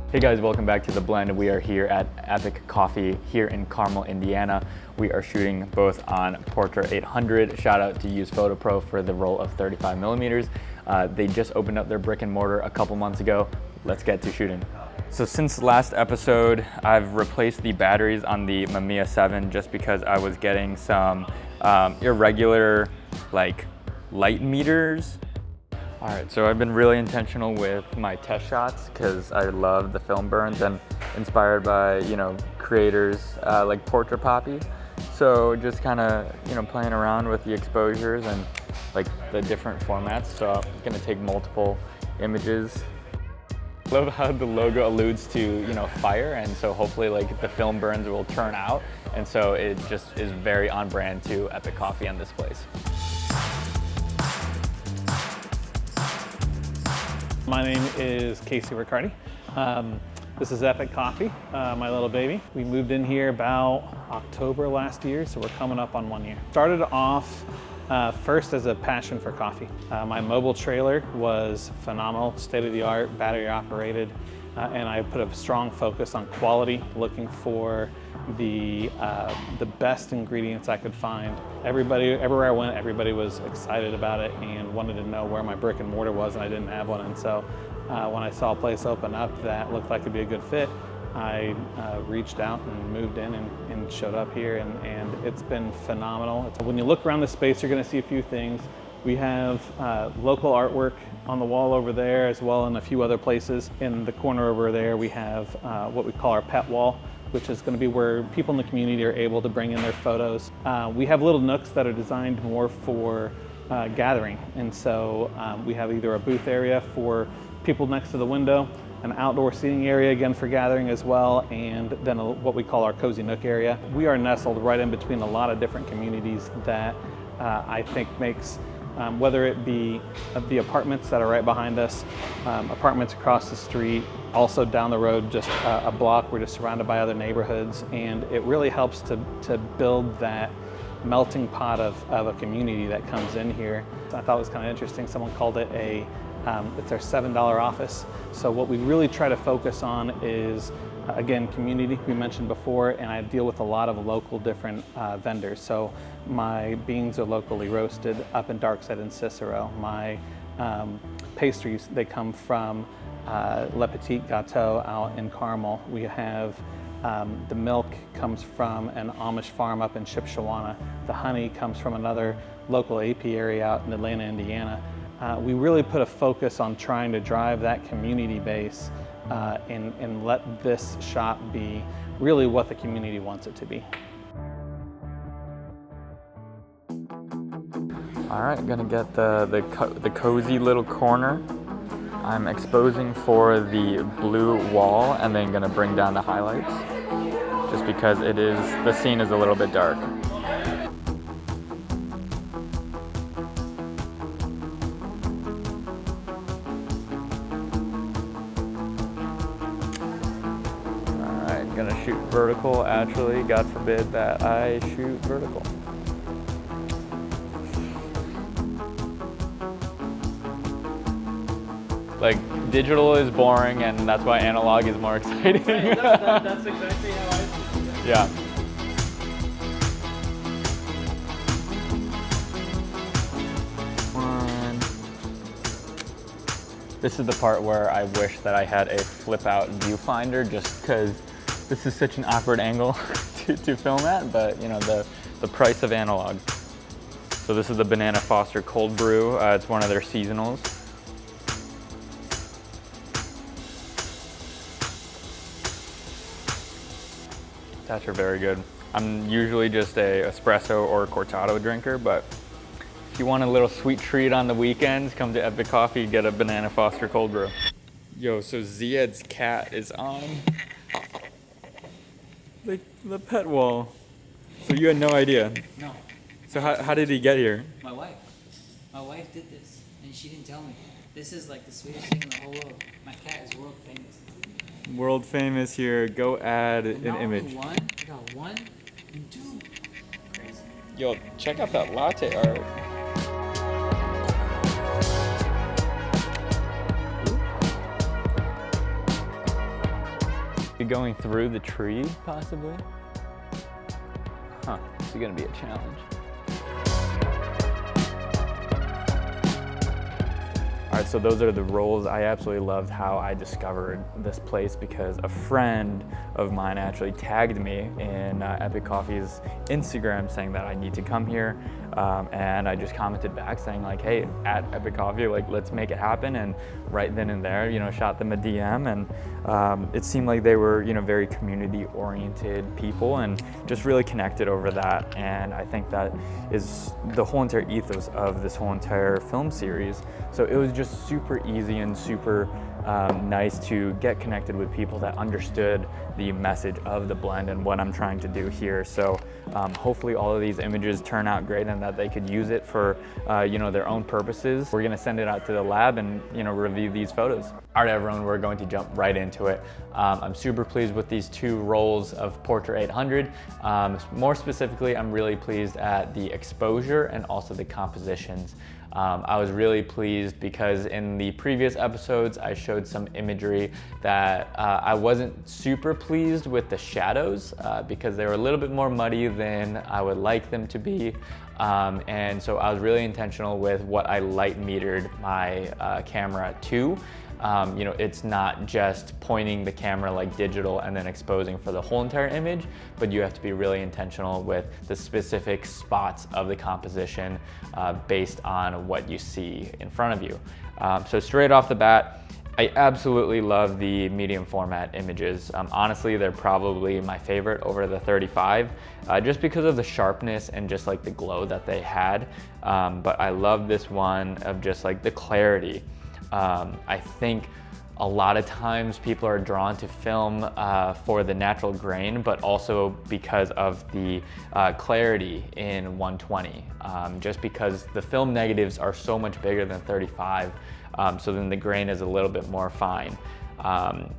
Hey guys, welcome back to The Blend. We are here at Epic Coffee here in Carmel, Indiana. We are shooting both on Portra 800. Shout out to Use Photo Pro for the roll of 35 millimeters. They just opened up their brick and mortar a couple months ago. Let's get to shooting. So since last episode, I've replaced the batteries on the Mamiya 7 just because I was getting some irregular light meters. All right, so I've been really intentional with my test shots because I love the film burns and inspired by, creators like Portra Poppy. So just kind of, playing around with the exposures and the different formats. So I'm gonna take multiple images. Love how the logo alludes to, fire, and so hopefully the film burns will turn out. And so it just is very on brand to Epic Coffee and this place. My name is Casey Riccardi. This is Epic Coffee, my little baby. We moved in here about October last year, so we're coming up on 1 year. Started off first as a passion for coffee. My mobile trailer was phenomenal, state-of-the-art, battery operated, and I put a strong focus on quality, looking for the best ingredients I could find. Everywhere I went, everybody was excited about it and wanted to know where my brick and mortar was, and I didn't have one. And so when I saw a place open up that looked like it'd be a good fit, I reached out and moved in and showed up here, and it's been phenomenal. When you look around the space, you're gonna see a few things. We have local artwork on the wall over there, as well in a few other places. In the corner over there, we have what we call our pet wall, which is going to be where people in the community are able to bring in their photos. We have little nooks that are designed more for gathering, and so we have either a booth area for people next to the window, an outdoor seating area again for gathering as well, and then what we call our cozy nook area. We are nestled right in between a lot of different communities that I think makes whether it be the apartments that are right behind us, apartments across the street, also down the road just a block, we're just surrounded by other neighborhoods, and it really helps to build that melting pot of a community that comes in here. I thought it was kind of interesting, someone called it it's our $7 office. So what we really try to focus on is, again, community, we mentioned before, and I deal with a lot of local different vendors. So my beans are locally roasted up in Darkside and Cicero. My pastries, they come from Le Petit Gâteau out in Carmel. We have the milk comes from an Amish farm up in Shipshewana. The honey comes from another local apiary out in Atlanta, Indiana. We really put a focus on trying to drive that community base and let this shop be really what the community wants it to be. All right, gonna get the cozy little corner. I'm exposing for the blue wall and then gonna bring down the highlights just because the scene is a little bit dark. Gonna shoot vertical. Actually, God forbid that I shoot vertical. Digital is boring, and that's why analog is more exciting. That's exactly how I feel. Yeah. This is the part where I wish that I had a flip out viewfinder, just because this is such an awkward angle to film at, but the price of analog. So this is the Banana Foster Cold Brew. It's one of their seasonals. That's very good. I'm usually just a espresso or cortado drinker, but if you want a little sweet treat on the weekends, come to Epic Coffee, get a Banana Foster Cold Brew. Yo, so Ziad's cat is on the pet wall. So you had no idea? No. So how did he get here? My wife. My wife did this, and she didn't tell me. This is like the sweetest thing in the whole world. My cat is world famous. World famous here. Go add an image. One, I got 1 and 2. Crazy. Yo, check out that latte art. going through the tree, possibly? Huh, this is gonna be a challenge. All right, so those are the rolls. I absolutely loved how I discovered this place because a friend of mine actually tagged me in Epic Coffee's Instagram saying that I need to come here. And I just commented back saying like, hey, at Epic Coffee, like let's make it happen. And right then and there, you know, shot them a DM, and it seemed like they were, you know, very community oriented people and just really connected over that. And I think that is the whole entire ethos of this whole entire film series. So it was just super easy and super nice to get connected with people that understood the message of the blend and what I'm trying to do here. So hopefully all of these images turn out great and that they could use it for you know, their own purposes. We're gonna send it out to the lab and, you know, review these photos. All right, everyone, we're going to jump right into it. I'm super pleased with these 2 rolls of Portra 800. More specifically, I'm really pleased at the exposure and also the compositions. I was really pleased because in the previous episodes, I showed some imagery that I wasn't super pleased with the shadows because they were a little bit more muddy than I would like them to be. And so I was really intentional with what I light metered my camera to. You know, it's not just pointing the camera like digital and then exposing for the whole entire image, but you have to be really intentional with the specific spots of the composition based on what you see in front of you. So straight off the bat, I absolutely love the medium format images. Honestly, they're probably my favorite over the 35, just because of the sharpness and just like the glow that they had. But I love this one of just like the clarity. I think a lot of times people are drawn to film for the natural grain, but also because of the clarity in 120. Just because the film negatives are so much bigger than 35, so then the grain is a little bit more fine.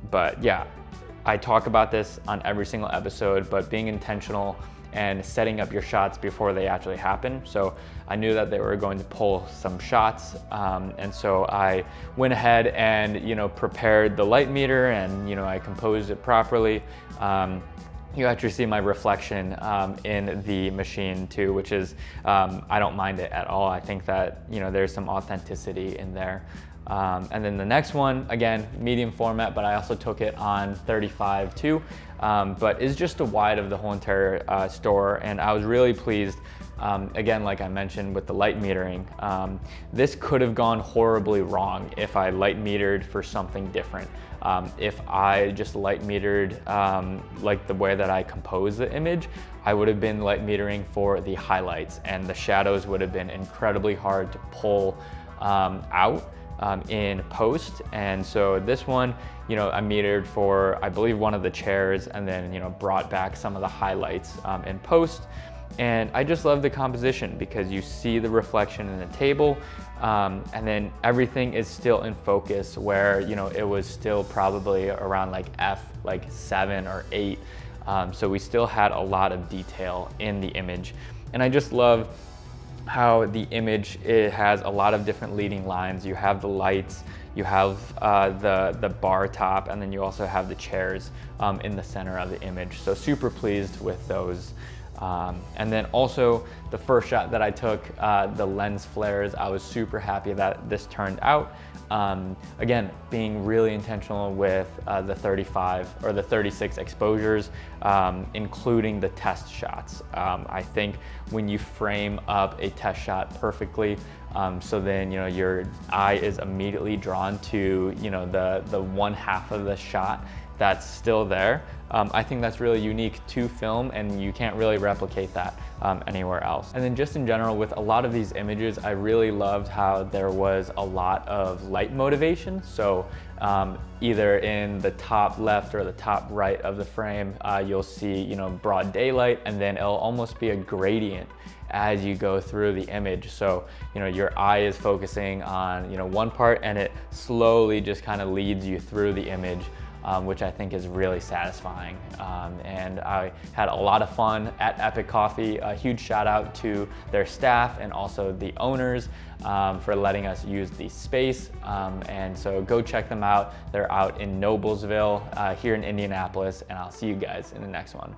But yeah, I talk about this on every single episode, but being intentional and setting up your shots before they actually happen. So I knew that they were going to pull some shots, and so I went ahead and, you know, prepared the light meter and, you know, I composed it properly. You actually see my reflection in the machine too, which is, I don't mind it at all. I think that, you know, there's some authenticity in there. And then the next one, again, medium format, but I also took it on 35 too, but is just a wide of the whole entire store. And I was really pleased, again, like I mentioned with the light metering, this could have gone horribly wrong if I light metered for something different. If I just light metered like the way that I compose the image, I would have been light metering for the highlights, and the shadows would have been incredibly hard to pull out in post. And so this one, you know, I metered for, I believe, one of the chairs, and then, you know, brought back some of the highlights in post. And I just love the composition because you see the reflection in the table, and then everything is still in focus, where, you know, it was still probably around like f7 or 8. So we still had a lot of detail in the image. And I just love how the image, it has a lot of different leading lines. You have the lights, you have the bar top, and then you also have the chairs in the center of the image. So super pleased with those. And then also the first shot that I took, the lens flares, I was super happy that this turned out. Again, being really intentional with the 35 or the 36 exposures, including the test shots. I think when you frame up a test shot perfectly, so then, you know, your eye is immediately drawn to, you know, the one half of the shot that's still there. I think that's really unique to film, and you can't really replicate that anywhere else. And then just in general, with a lot of these images, I really loved how there was a lot of light motivation. So either in the top left or the top right of the frame, you'll see, you know, broad daylight, and then it'll almost be a gradient as you go through the image. So, you know, your eye is focusing on, you know, one part, and it slowly just kind of leads you through the image which I think is really satisfying. And I had a lot of fun at Epic Coffee. A huge shout out to their staff and also the owners for letting us use the space. And so go check them out. They're out in Noblesville here in Indianapolis, and I'll see you guys in the next one.